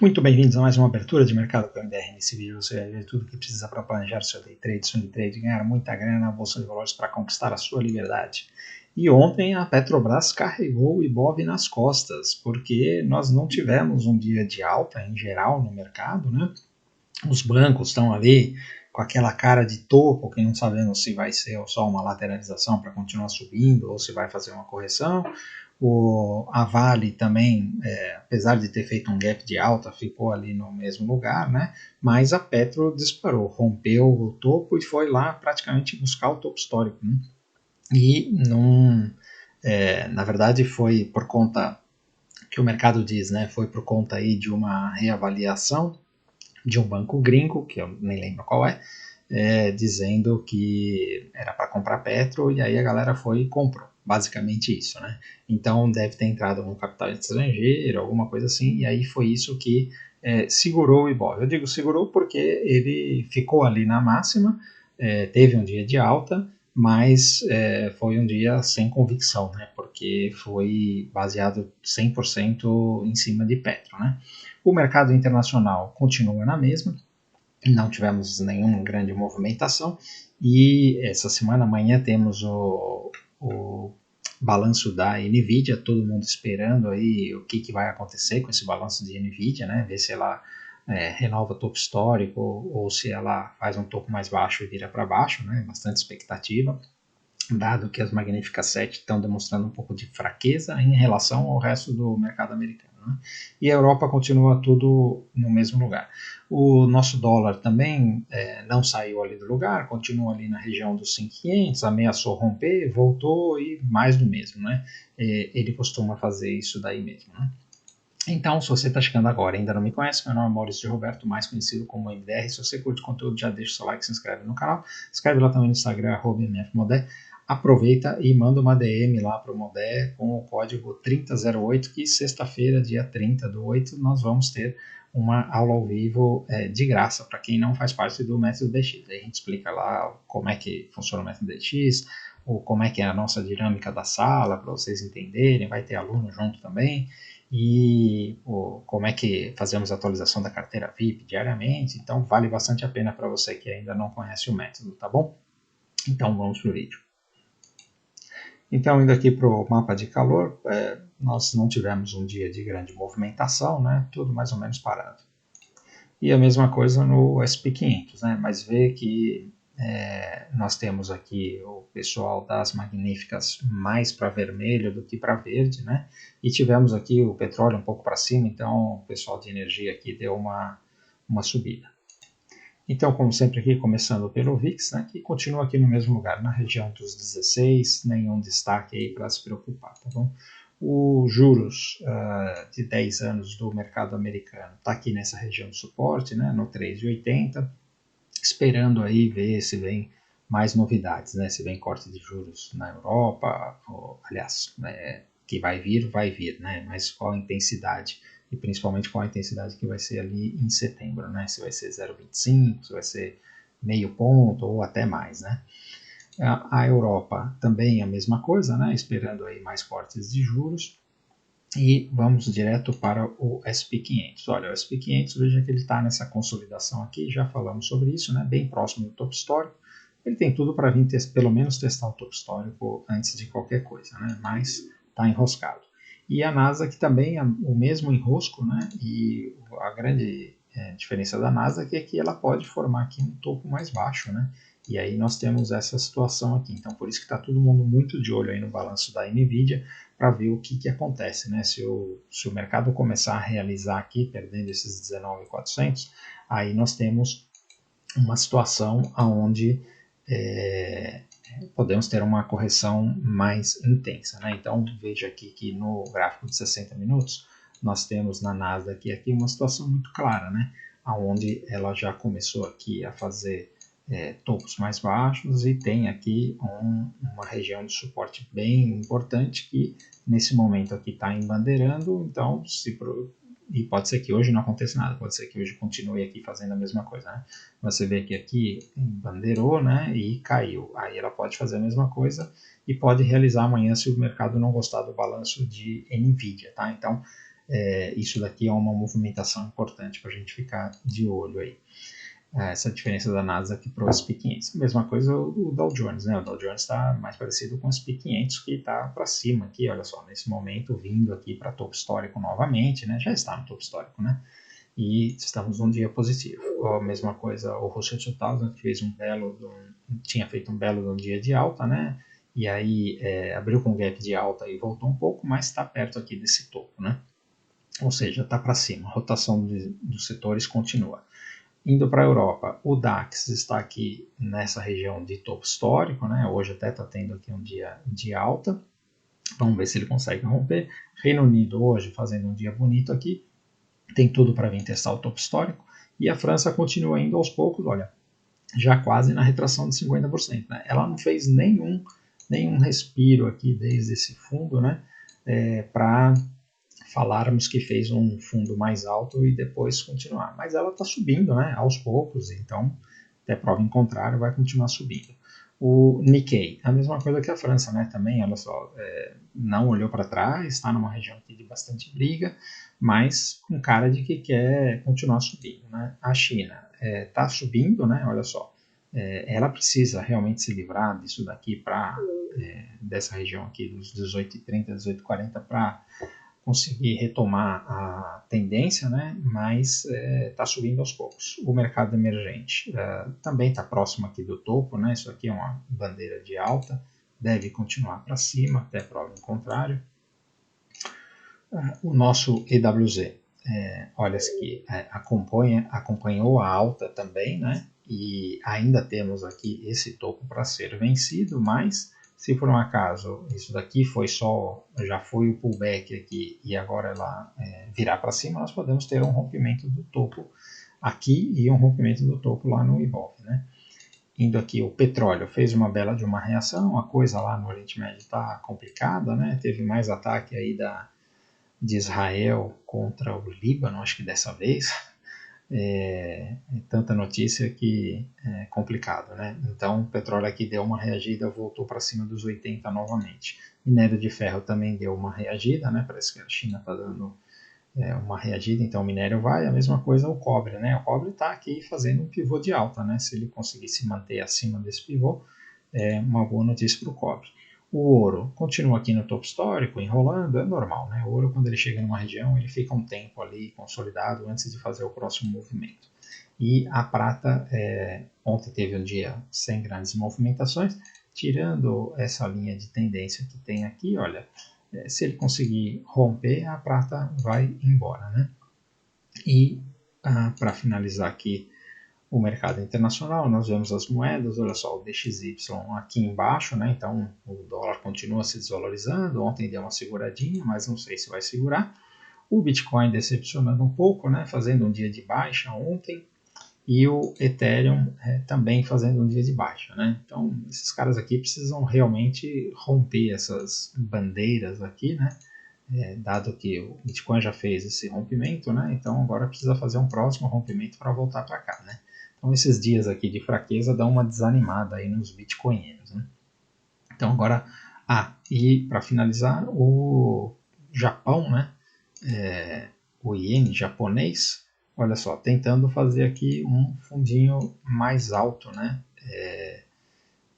Muito bem-vindos a mais uma abertura de mercado pelo MDR. Nesse vídeo você vai ver tudo o que precisa para planejar seu day trade, swing trade, ganhar muita grana na Bolsa de Valores para conquistar a sua liberdade. E ontem a Petrobras carregou o Ibov nas costas, porque nós não tivemos um dia de alta em geral no mercado, né? Os bancos estão ali com aquela cara de topo, que não sabemos se vai ser só uma lateralização para continuar subindo ou se vai fazer uma correção. A Vale também, apesar de ter feito um gap de alta, ficou ali no mesmo lugar, né? Mas a Petro disparou, rompeu o topo e foi lá praticamente buscar o topo histórico, né? E na verdade foi por conta que o mercado diz, né? Foi por conta aí de uma reavaliação de um banco gringo, que eu nem lembro qual dizendo que era para comprar Petro, e aí a galera foi e comprou. Basicamente isso, né? Então deve ter entrado um capital estrangeiro, alguma coisa assim, e aí foi isso que segurou o Ibov. Eu digo segurou porque ele ficou ali na máxima, teve um dia de alta, mas foi um dia sem convicção, né? Porque foi baseado 100% em cima de Petro, né? O mercado internacional continua na mesma, não tivemos nenhuma grande movimentação, e essa semana, amanhã, temos o balanço da Nvidia, todo mundo esperando aí o que vai acontecer com esse balanço de Nvidia, né? Ver se ela renova o topo histórico ou se ela faz um topo mais baixo e vira para baixo, né? Bastante expectativa, dado que as Magníficas 7 estão demonstrando um pouco de fraqueza em relação ao resto do mercado americano. Né? E a Europa continua tudo no mesmo lugar. O nosso dólar também não saiu ali do lugar, continua ali na região dos 5.500, ameaçou romper, voltou e mais do mesmo. Né? Ele costuma fazer isso daí mesmo. Né? Então, se você está chegando agora e ainda não me conhece, meu nome é Maurício de Roberto, mais conhecido como MDR. Se você curte o conteúdo, já deixa o seu like, se inscreve no canal. Escreve lá também no Instagram, @mfmodé. Aproveita e manda uma DM lá para o Modé com o código 3008, que sexta-feira, dia 30/8, nós vamos ter uma aula ao vivo de graça para quem não faz parte do Método DX. Aí a gente explica lá como é que funciona o Método DX, ou como é que é a nossa dinâmica da sala, para vocês entenderem. Vai ter aluno junto também. E como é que fazemos a atualização da carteira VIP diariamente. Então vale bastante a pena para você que ainda não conhece o método, tá bom? Então vamos para o vídeo. Então, indo aqui para o mapa de calor, nós não tivemos um dia de grande movimentação, né? Tudo mais ou menos parado. E a mesma coisa no SP500, né? Mas vê que nós temos aqui o pessoal das Magníficas mais para vermelho do que para verde, né? E tivemos aqui o petróleo um pouco para cima, então o pessoal de energia aqui deu uma subida. Então, como sempre aqui, começando pelo VIX, né, que continua aqui no mesmo lugar, na região dos 16, nenhum destaque aí para se preocupar, tá bom? O juros de 10 anos do mercado americano está aqui nessa região de suporte, né, no 3,80, esperando aí ver se vem mais novidades, né, se vem corte de juros na Europa, ou, aliás, que vai vir, né, mas qual a intensidade e principalmente qual a intensidade que vai ser ali em setembro, né? Se vai ser 0,25, se vai ser meio ponto ou até mais, né? A Europa também a mesma coisa, né? Esperando aí mais cortes de juros. E vamos direto para o SP500. Olha, o SP500, veja que ele está nessa consolidação aqui, já falamos sobre isso, né? Bem próximo do topo histórico. Ele tem tudo para vir pelo menos testar o topo histórico antes de qualquer coisa, né? Mas está enroscado. E a Nasdaq também é o mesmo enrosco, né? E a grande diferença da Nasdaq é que ela pode formar aqui um topo mais baixo, né? E aí nós temos essa situação aqui. Então, por isso que está todo mundo muito de olho aí no balanço da Nvidia para ver o que acontece, né? Se o mercado começar a realizar aqui, perdendo esses 19.400, aí nós temos uma situação onde podemos ter uma correção mais intensa, né? Então veja aqui que no gráfico de 60 minutos nós temos na Nasdaq aqui uma situação muito clara, né? Onde ela já começou aqui a fazer topos mais baixos e tem aqui uma região de suporte bem importante que nesse momento aqui está embandeirando, então e pode ser que hoje não aconteça nada, pode ser que hoje continue aqui fazendo a mesma coisa, né? Você vê que aqui bandeirou, né, e caiu. Aí ela pode fazer a mesma coisa e pode realizar amanhã se o mercado não gostar do balanço de Nvidia, tá? Então, Isso daqui é uma movimentação importante para a gente ficar de olho aí. Essa diferença da Nasdaq para o S&P 500. Mesma coisa o Dow Jones, né? O Dow Jones está mais parecido com o S&P 500, que está para cima aqui, olha só, nesse momento vindo aqui para topo histórico novamente, né? Já está no topo histórico, né? E estamos num dia positivo. A mesma coisa o Russell 2000, que tinha feito um belo dia de alta, né? E aí abriu com gap de alta e voltou um pouco, mas está perto aqui desse topo, né? Ou seja, está para cima. A rotação dos setores continua. Indo para a Europa, o DAX está aqui nessa região de topo histórico, né? Hoje até está tendo aqui um dia de alta. Vamos ver se ele consegue romper. Reino Unido hoje fazendo um dia bonito aqui. Tem tudo para vir testar o topo histórico. E a França continua indo aos poucos, olha, já quase na retração de 50%. Né? Ela não fez nenhum respiro aqui desde esse fundo, né? Para falarmos que fez um fundo mais alto e depois continuar. Mas ela está subindo, né, aos poucos, então, até prova em contrário, vai continuar subindo. O Nikkei, a mesma coisa que a França, né, também, olha só, não olhou para trás, está numa região aqui de bastante briga, mas com cara de que quer continuar subindo, né. A China está subindo, né, olha só, ela precisa realmente se livrar disso daqui dessa região aqui dos 18,30, 18,40 para conseguir retomar a tendência, né? Mas está subindo aos poucos. O mercado emergente também está próximo aqui do topo, né? Isso aqui é uma bandeira de alta, deve continuar para cima, até prova em contrário. O nosso EWZ, olha aqui, acompanhou a alta também, né? E ainda temos aqui esse topo para ser vencido, mas se por um acaso isso daqui já foi o pullback aqui e agora ela virar para cima, nós podemos ter um rompimento do topo aqui e um rompimento do topo lá no Ibov, né? Indo aqui, o petróleo fez uma bela de uma reação, a coisa lá no Oriente Médio está complicada, né? Teve mais ataque aí de Israel contra o Líbano, acho que dessa vez, tanta notícia que é complicado, né? Então o petróleo aqui deu uma reagida, voltou para cima dos 80 novamente. Minério de ferro também deu uma reagida, né? Parece que a China está dando uma reagida, então o minério vai. A mesma coisa o cobre, né? O cobre está aqui fazendo um pivô de alta, né? Se ele conseguir se manter acima desse pivô, é uma boa notícia para o cobre. O ouro continua aqui no topo histórico, enrolando, é normal, né? O ouro, quando ele chega numa região, ele fica um tempo ali consolidado antes de fazer o próximo movimento. E a prata, ontem teve um dia sem grandes movimentações, tirando essa linha de tendência que tem aqui, olha, se ele conseguir romper, a prata vai embora, né? E para finalizar aqui, o mercado internacional, nós vemos as moedas, olha só, o DXY aqui embaixo, né? Então o dólar continua se desvalorizando, ontem deu uma seguradinha, mas não sei se vai segurar. O Bitcoin decepcionando um pouco, né? Fazendo um dia de baixa ontem, e o Ethereum também fazendo um dia de baixa, né? Então esses caras aqui precisam realmente romper essas bandeiras aqui, né? Dado que o Bitcoin já fez esse rompimento, né? Então agora precisa fazer um próximo rompimento para voltar para cá, né? Então esses dias aqui de fraqueza dão uma desanimada aí nos bitcoinheiros, né? Então agora, e para finalizar, o Japão, né? O iene japonês, olha só, tentando fazer aqui um fundinho mais alto, né?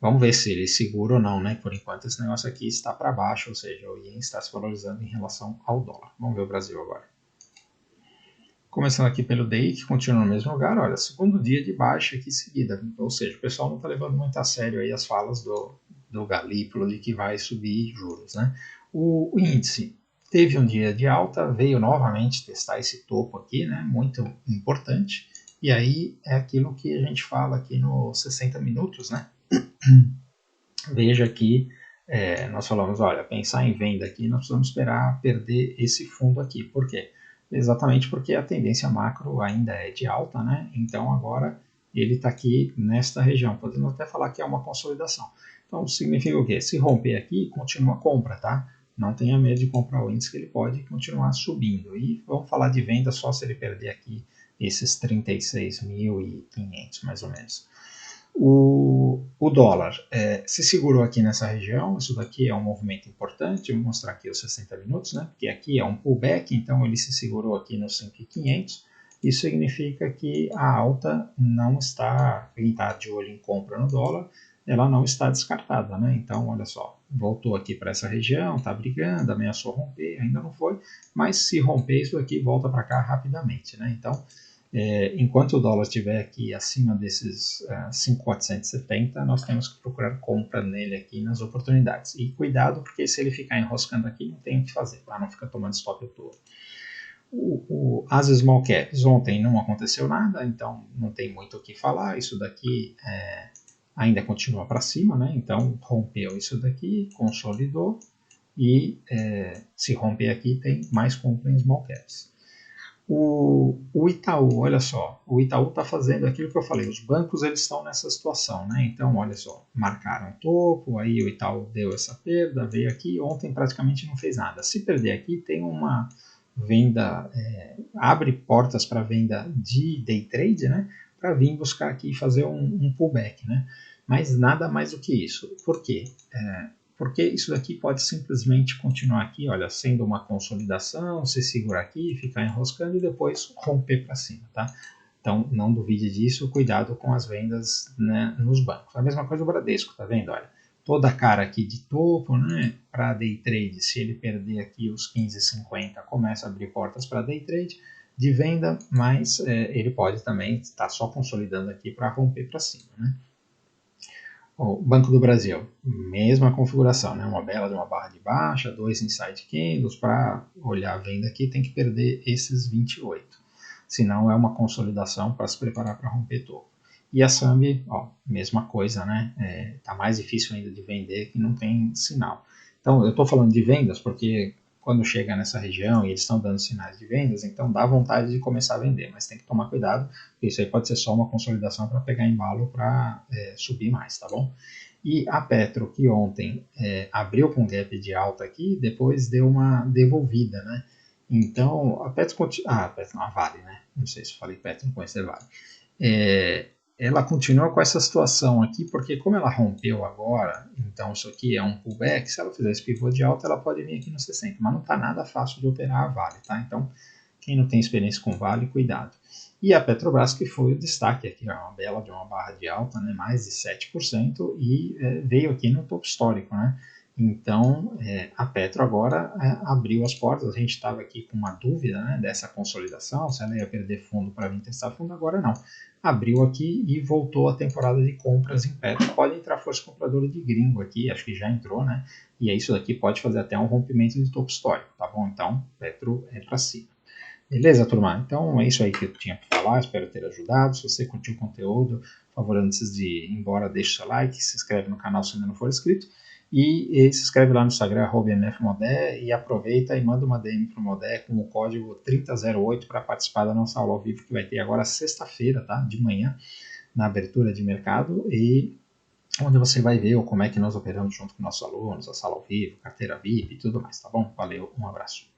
Vamos ver se ele segura ou não, né? Por enquanto esse negócio aqui está para baixo, ou seja, o iene está se valorizando em relação ao dólar. Vamos ver o Brasil agora. Começando aqui pelo DI, que continua no mesmo lugar, olha, segundo dia de baixa aqui em seguida, ou seja, o pessoal não está levando muito a sério aí as falas do Galípolo de que vai subir juros, né? O índice teve um dia de alta, veio novamente testar esse topo aqui, né? Muito importante, e aí é aquilo que a gente fala aqui nos 60 minutos, né? Veja que nós falamos, olha, pensar em venda aqui, nós precisamos esperar perder esse fundo aqui. Por quê? Exatamente porque a tendência macro ainda é de alta, né? Então agora ele está aqui nesta região. Podemos até falar que é uma consolidação. Então significa o quê? Se romper aqui, continua a compra, tá? Não tenha medo de comprar o índice, que ele pode continuar subindo. E vamos falar de venda só se ele perder aqui esses 36.500 mais ou menos. O dólar se segurou aqui nessa região, isso daqui é um movimento importante, vou mostrar aqui os 60 minutos, né? Porque aqui é um pullback, então ele se segurou aqui no 5.500, isso significa que a alta não está, quem está de olho em compra no dólar, ela não está descartada, né? Então, olha só, voltou aqui para essa região, está brigando, ameaçou romper, ainda não foi, mas se romper isso aqui, volta para cá rapidamente, né? Então, enquanto o dólar estiver aqui acima desses 5.470, nós temos que procurar compra nele aqui nas oportunidades. E cuidado, porque se ele ficar enroscando aqui, não tem o que fazer, tá? Não fica tomando stop ao todo. As small caps, ontem não aconteceu nada, então não tem muito o que falar. Isso daqui ainda continua para cima, né? Então rompeu isso daqui, consolidou e se romper aqui tem mais compra em small caps. O Itaú, olha só, o Itaú está fazendo aquilo que eu falei, os bancos eles estão nessa situação, né? Então, olha só, marcaram topo, aí o Itaú deu essa perda, veio aqui, ontem praticamente não fez nada. Se perder aqui, tem uma venda, abre portas para venda de day trade, né? Para vir buscar aqui e fazer um pullback, né? Mas nada mais do que isso. Por quê? Porque isso daqui pode simplesmente continuar aqui, olha, sendo uma consolidação, se segurar aqui, ficar enroscando e depois romper para cima, tá? Então, não duvide disso, cuidado com as vendas, né, nos bancos. A mesma coisa do Bradesco, tá vendo? Olha, toda a cara aqui de topo, né, para day trade, se ele perder aqui os 15,50, começa a abrir portas para day trade de venda, mas ele pode também estar só consolidando aqui para romper para cima, né? O Banco do Brasil, mesma configuração, né? Uma bela de uma barra de baixa, 2 inside candles, para olhar a venda aqui tem que perder esses 28. Senão é uma consolidação para se preparar para romper topo. E a Sambi, ó, mesma coisa, né? Tá mais difícil ainda de vender que não tem sinal. Então eu estou falando de vendas porque quando chega nessa região e eles estão dando sinais de vendas, então dá vontade de começar a vender, mas tem que tomar cuidado, porque isso aí pode ser só uma consolidação para pegar embalo para subir mais, tá bom? E a Petro, que ontem abriu com gap de alta aqui, depois deu uma devolvida, né? Então, a Petro continua. Ah, a Petro não, a Vale, né? Não sei se eu falei Petro, não conheço a Vale. Ela continua com essa situação aqui, porque como ela rompeu agora, então isso aqui é um pullback, se ela fizer esse pivô de alta, ela pode vir aqui no 60, mas não está nada fácil de operar a Vale, tá? Então, quem não tem experiência com Vale, cuidado. E a Petrobras, que foi o destaque aqui, uma bela de uma barra de alta, né, mais de 7%, e veio aqui no topo histórico, né? Então, a Petro agora abriu as portas, a gente estava aqui com uma dúvida, né, dessa consolidação, se ela ia perder fundo para vir testar fundo, agora não. Abriu aqui e voltou a temporada de compras em Petro. Pode entrar força compradora de gringo aqui, acho que já entrou, né? E isso daqui pode fazer até um rompimento de topo histórico, tá bom? Então, Petro é para cima. Beleza, turma? Então é isso aí que eu tinha para falar, espero ter ajudado. Se você curtiu o conteúdo, por favor, antes de ir embora, deixe o seu like, se inscreve no canal se ainda não for inscrito e se inscreve lá no Instagram, @mfmodé, e aproveita e manda uma DM para o Modé com o código 3008 para participar da nossa aula ao vivo que vai ter agora sexta-feira, tá? De manhã, na abertura de mercado, e onde você vai ver como é que nós operamos junto com nossos alunos, a sala ao vivo, carteira VIP e tudo mais, tá bom? Valeu, um abraço.